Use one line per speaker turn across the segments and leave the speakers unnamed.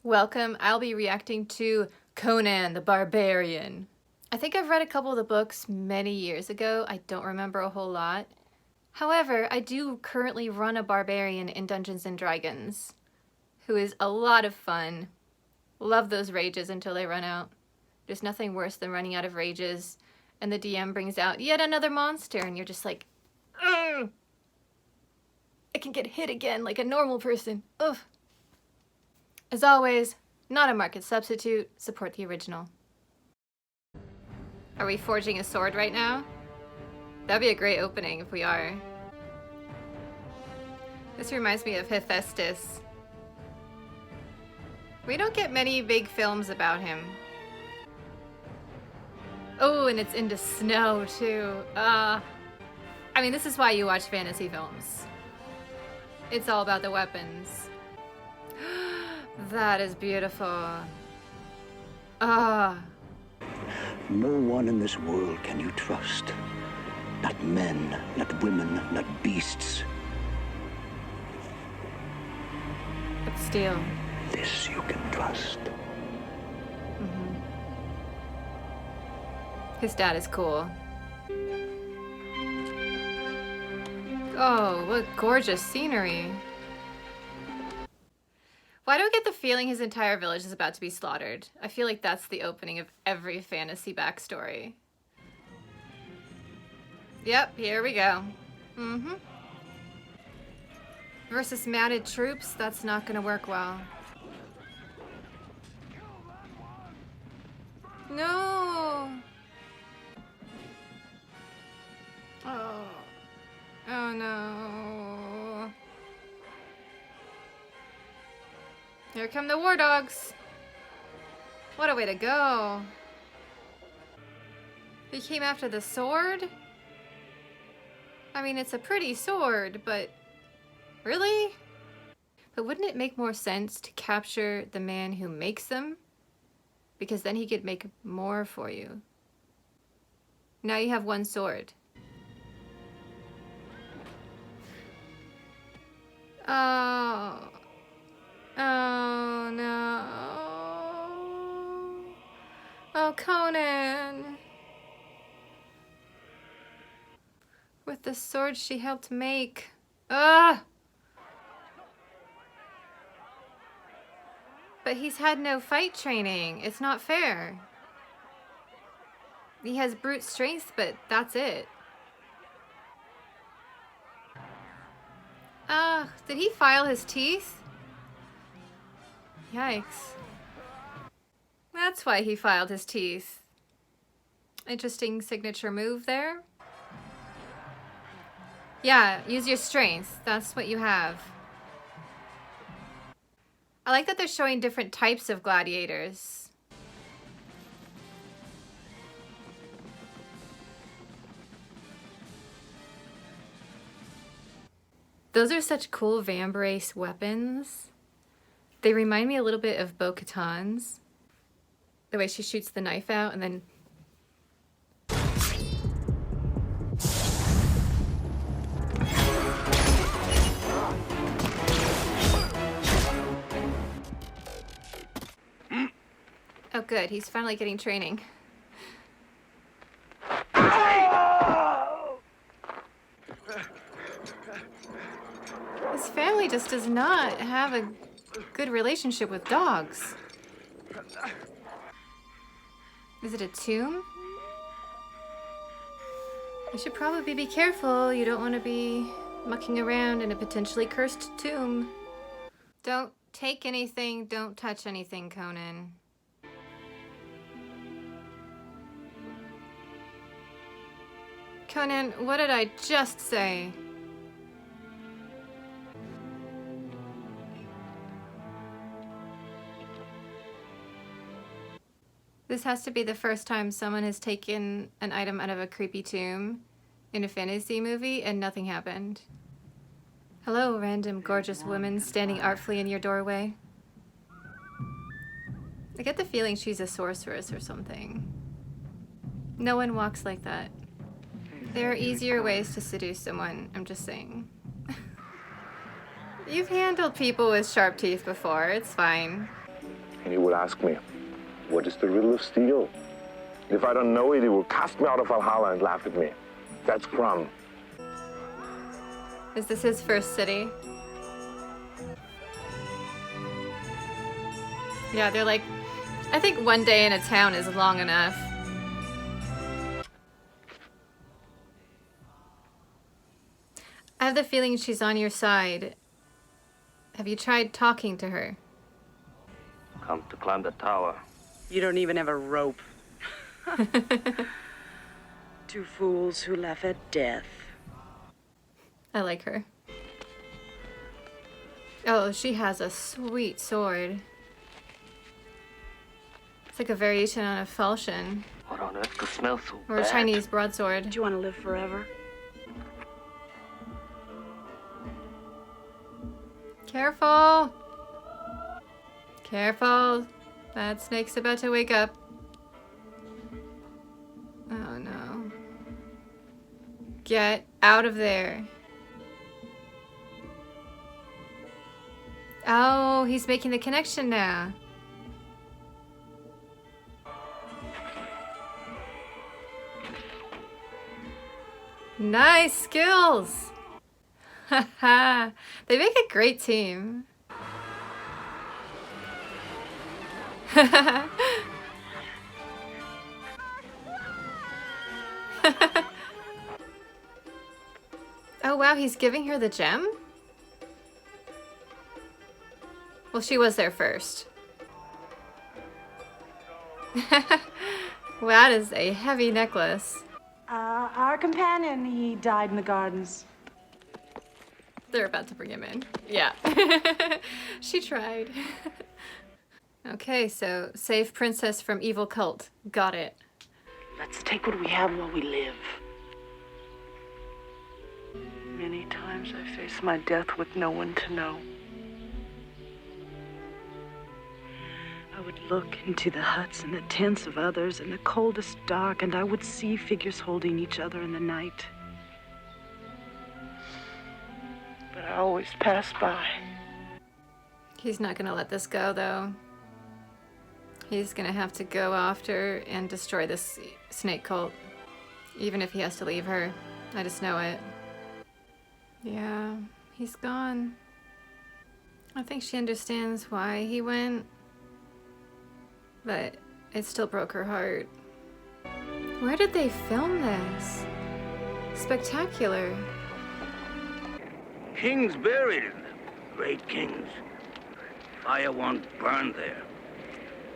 Welcome, I'll be reacting to Conan the Barbarian. I think I've read a couple of the books many years ago. I don't remember a whole lot. However, I do currently run a barbarian in Dungeons & Dragons, who is a lot of fun. Love those rages until they run out. There's nothing worse than running out of rages, and the DM brings out yet another monster, and you're just like, ugh! I can get hit again like a normal person. Ugh. As always, not a market substitute, support the original. Are we forging a sword right now? That'd be a great opening if we are. This reminds me of Hephaestus. We don't get many big films about him. Oh, and it's into snow too. I mean, this is why you watch fantasy films. It's all about the weapons. That is beautiful. Ah.
No one in this world can you trust. Not men, not women, not beasts.
But still.
This you can trust.
His dad is cool. Oh, what gorgeous scenery. Why do I get the feeling his entire village is about to be slaughtered? I feel like that's the opening of every fantasy backstory. Yep, here we go. Versus matted troops, that's not gonna work well. No! Oh. Oh no. Here come the war dogs. What a way to go. He came after the sword? I mean, it's a pretty sword, but really? But wouldn't it make more sense to capture the man who makes them? Because then he could make more for you. Now you have one sword. Oh. Oh no. Oh, Conan. With the sword she helped make. Ugh! But he's had no fight training. It's not fair. He has brute strength, but that's it. Did he file his teeth? Yikes. That's why he filed his teeth. Interesting signature move there. Yeah, use your strength. That's what you have. I like that they're showing different types of gladiators. Those are such cool vambrace weapons. They remind me a little bit of Bo-Katan's. The way she shoots the knife out and then... Oh good, he's finally getting training. His family just does not have a good relationship with dogs. Is it a tomb? You should probably be careful. You don't want to be mucking around in a potentially cursed tomb. Don't take anything, don't touch anything, Conan. Conan, what did I just say? This has to be the first time someone has taken an item out of a creepy tomb in a fantasy movie and nothing happened. Hello, random gorgeous woman standing artfully in your doorway. I get the feeling she's a sorceress or something. No one walks like that. There are easier ways to seduce someone, I'm just saying. You've handled people with sharp teeth before, it's fine.
and he would ask me, what is the riddle of steel? If I don't know it, he will cast me out of Valhalla and laugh at me. That's Crumb.
Is this his first city? Yeah, they're like, I think one day in a town is long enough. I have the feeling she's on your side. Have you tried talking to her?
Come to climb the tower.
You don't even have a rope. Two fools who laugh at death.
I like her. Oh, she has a sweet sword. It's like a variation on a falchion.
What on earth could smell so
Or a
bad?
Chinese broadsword.
Do you want to live forever?
Careful! Careful! That snake's about to wake up. Oh no. Get out of there. Oh, he's making the connection now. Nice skills! Haha, they make a great team. Oh wow, he's giving her the gem? Well, she was there first. Wow, that is a heavy necklace.
Our companion, he died in the gardens.
They're about to bring him in. Yeah. She tried. Okay, so save princess from evil cult. Got it.
Let's take what we have while we live. Many times I face my death with no one to know. I would look into the huts and the tents of others in the coldest dark, and I would see figures holding each other in the night. But I always pass by.
He's not gonna let this go, though. He's gonna have to go after and destroy this snake cult. Even if he has to leave her. I just know it. Yeah, he's gone. I think she understands why he went. But it still broke her heart. Where did they film this? Spectacular.
Kings buried in them, great kings. Fire won't burn there.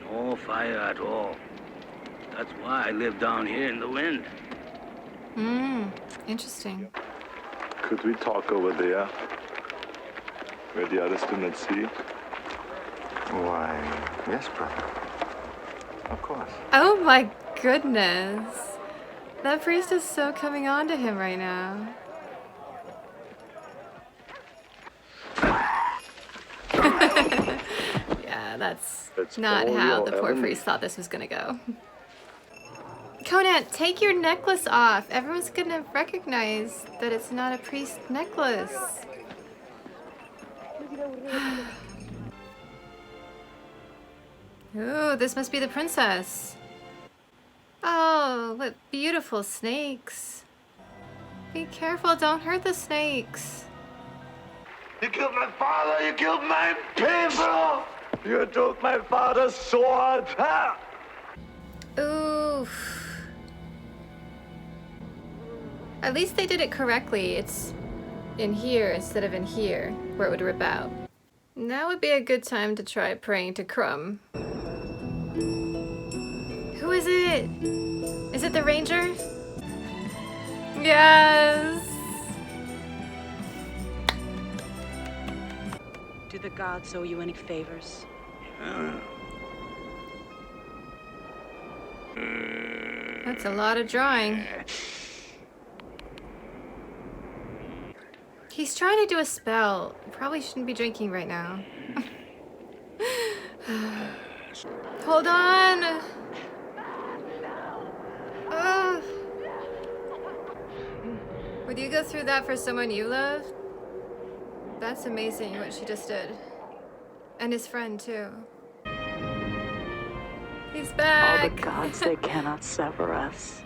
No fire at all. That's why I live down here in the wind.
Interesting.
Could we talk over there? Where the others do not see?
Why, yes, brother. Of course.
Oh my goodness. That priest is so coming on to him right now. Yeah, that's not
all
how
your
the poor
enemies.
priest thought this was gonna go. Conan, take your necklace off. Everyone's gonna recognize that it's not a priest necklace. Ooh, this must be the princess. Oh, what beautiful snakes. Be careful, don't hurt the snakes.
You killed my father, you killed my people! You took my father's sword! Ha!
Oof. At least they did it correctly. It's in here instead of in here, where it would rip out. Now would be a good time to try praying to Crumb. Who is it? Is it the ranger? Yes!
Do the gods owe you any favors?
That's a lot of drawing. He's trying to do a spell. Probably shouldn't be drinking right now. Hold on! Ugh. Would you go through that for someone you love? That's amazing what she just did. And his friend, too. He's
All the
back.
gods, they cannot sever us.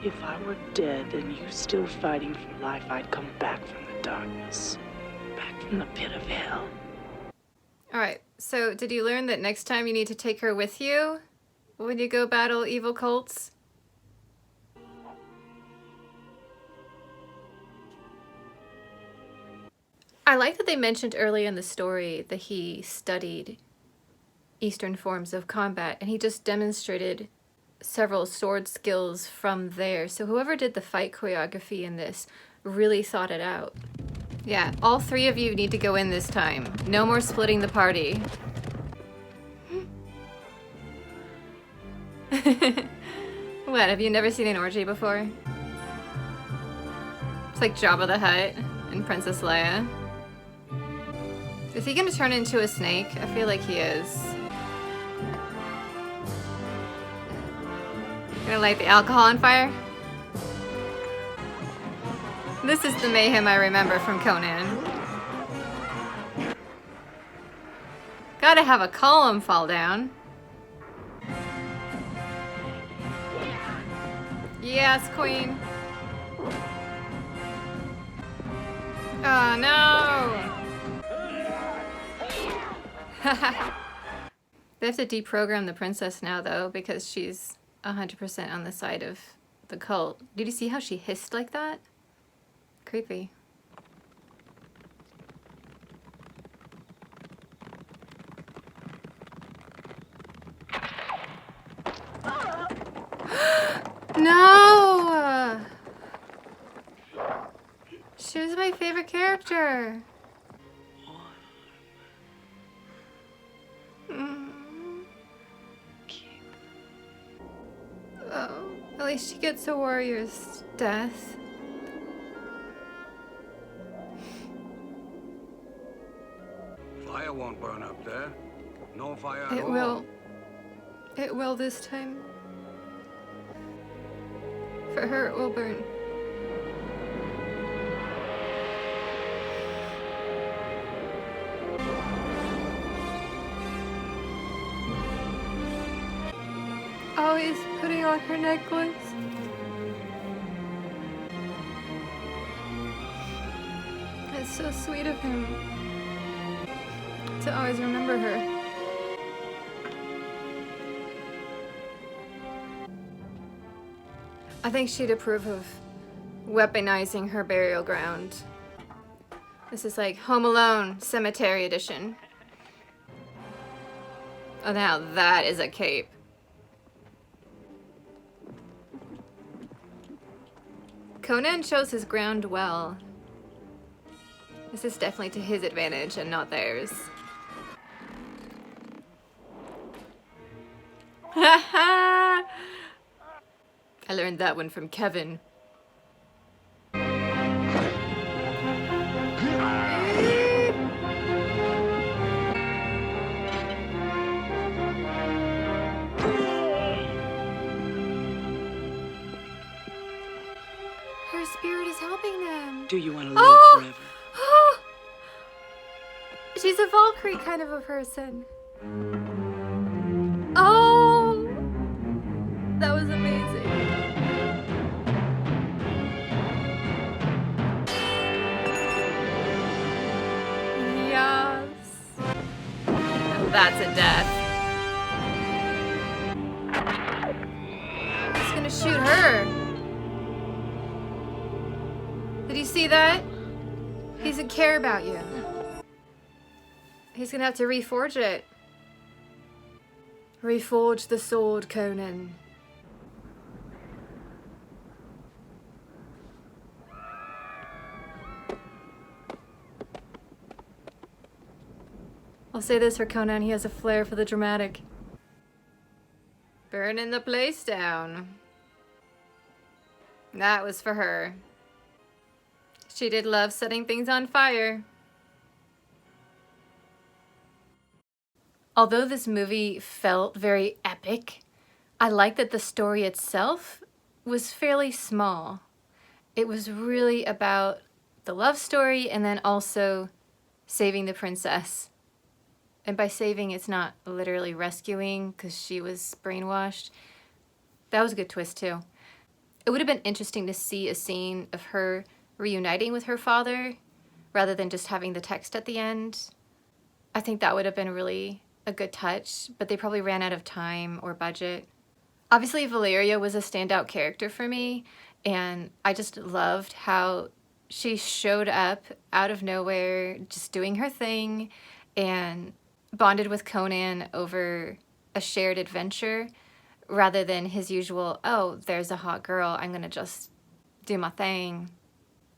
If I were dead and you still fighting for life, I'd come back from the darkness. Back from the pit of hell.
Alright, so did you learn that next time you need to take her with you when you go battle evil cults? I like that they mentioned early in the story that he studied Eastern forms of combat, and he just demonstrated several sword skills from there. So whoever did the fight choreography in this really thought it out. Yeah, all three of you need to go in this time. No more splitting the party. What, have you never seen an orgy before? It's like Jabba the Hutt and Princess Leia. Is he gonna turn into a snake? I feel like he is. Gonna light the alcohol on fire? This is the mayhem I remember from Conan. Gotta have a column fall down. Yes, queen. Oh no! They have to deprogram the princess now though, because she's 100% on the side of the cult. Did you see how she hissed like that? Creepy. No! She was my favorite character. Oh, at least she gets a warrior's death.
Fire won't burn up there. No fire at
It
all.
will. It will this time. For her, it will burn. Oh, he's putting on her necklace. It's so sweet of him to always remember her. I think she'd approve of weaponizing her burial ground. This is like Home Alone Cemetery Edition. Oh, now that is a cape. Conan shows his ground well. This is definitely to his advantage and not theirs. I learned that one from Kevin. Her spirit is helping them.
Do you want to live forever?
She's a Valkyrie kind of a person. Oh! That was amazing. Yes. Now that's a death. He's gonna shoot her. Did you see that? He doesn't care about you. He's gonna have to reforge it. Reforge the sword, Conan. I'll say this for Conan, he has a flair for the dramatic. Burning the place down. That was for her. She did love setting things on fire. Although this movie felt very epic, I like that the story itself was fairly small. It was really about the love story and then also saving the princess. And by saving, it's not literally rescuing because she was brainwashed. That was a good twist too. It would have been interesting to see a scene of her reuniting with her father rather than just having the text at the end. I think that would have been really a good touch, but they probably ran out of time or budget. Obviously, Valeria was a standout character for me, and I just loved how she showed up out of nowhere, just doing her thing, and bonded with Conan over a shared adventure rather than his usual, oh, there's a hot girl, I'm gonna just do my thing.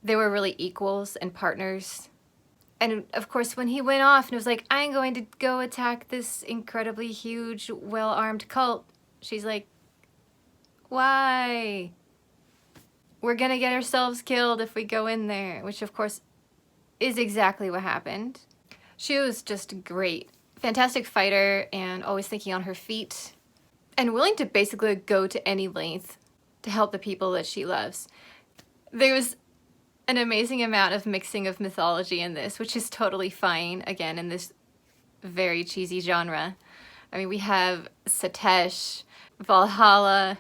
They were really equals and partners. And of course, when he went off and was like, I'm going to go attack this incredibly huge, well-armed cult, she's like, why? We're gonna get ourselves killed if we go in there, which of course is exactly what happened. She was just great. Fantastic fighter and always thinking on her feet and willing to basically go to any length to help the people that she loves. There was an amazing amount of mixing of mythology in this, which is totally fine, again, in this very cheesy genre. I mean, we have Satesh, Valhalla,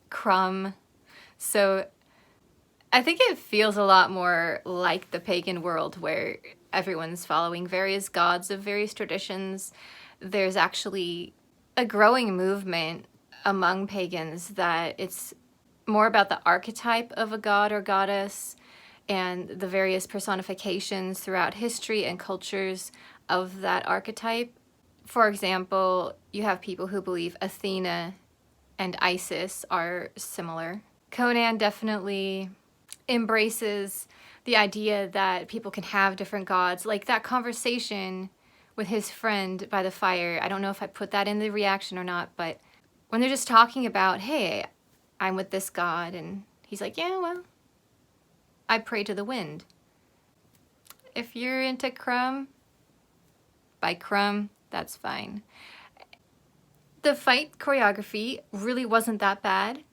Crumb, so I think it feels a lot more like the pagan world where everyone's following various gods of various traditions. There's actually a growing movement among pagans that it's more about the archetype of a god or goddess and the various personifications throughout history and cultures of that archetype. For example, you have people who believe Athena and Isis are similar. Conan definitely embraces the idea that people can have different gods. Like that conversation with his friend by the fire, I don't know if I put that in the reaction or not, but when they're just talking about, hey, I'm with this god, and he's like, yeah, well, I pray to the wind. If you're into Crumb, by Crumb, that's fine. The fight choreography really wasn't that bad.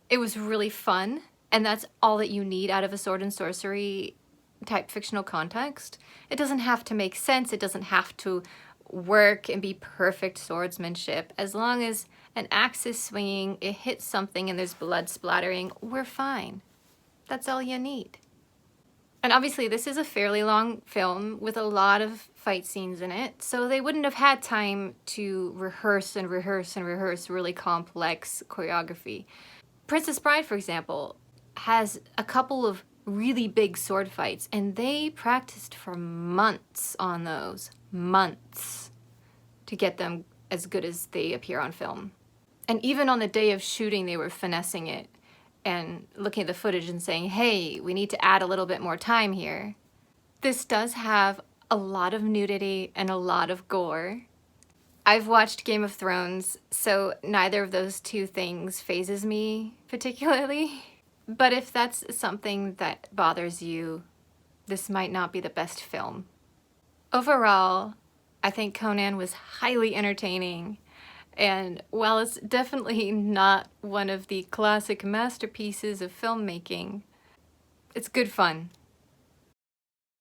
It was really fun, and that's all that you need out of a sword and sorcery type fictional context. It doesn't have to make sense. It doesn't have to work and be perfect swordsmanship. As long as an axe is swinging, it hits something, and there's blood splattering, we're fine. That's all you need. And obviously this is a fairly long film with a lot of fight scenes in it, so they wouldn't have had time to rehearse and rehearse and rehearse really complex choreography. Princess Bride, for example, has a couple of really big sword fights, and they practiced for months on those. Months. To get them as good as they appear on film. And even on the day of shooting, they were finessing it and looking at the footage and saying, hey, we need to add a little bit more time here. This does have a lot of nudity and a lot of gore. I've watched Game of Thrones, so neither of those two things phases me particularly. But if that's something that bothers you, this might not be the best film. Overall, I think Conan was highly entertaining. And while it's definitely not one of the classic masterpieces of filmmaking, it's good fun.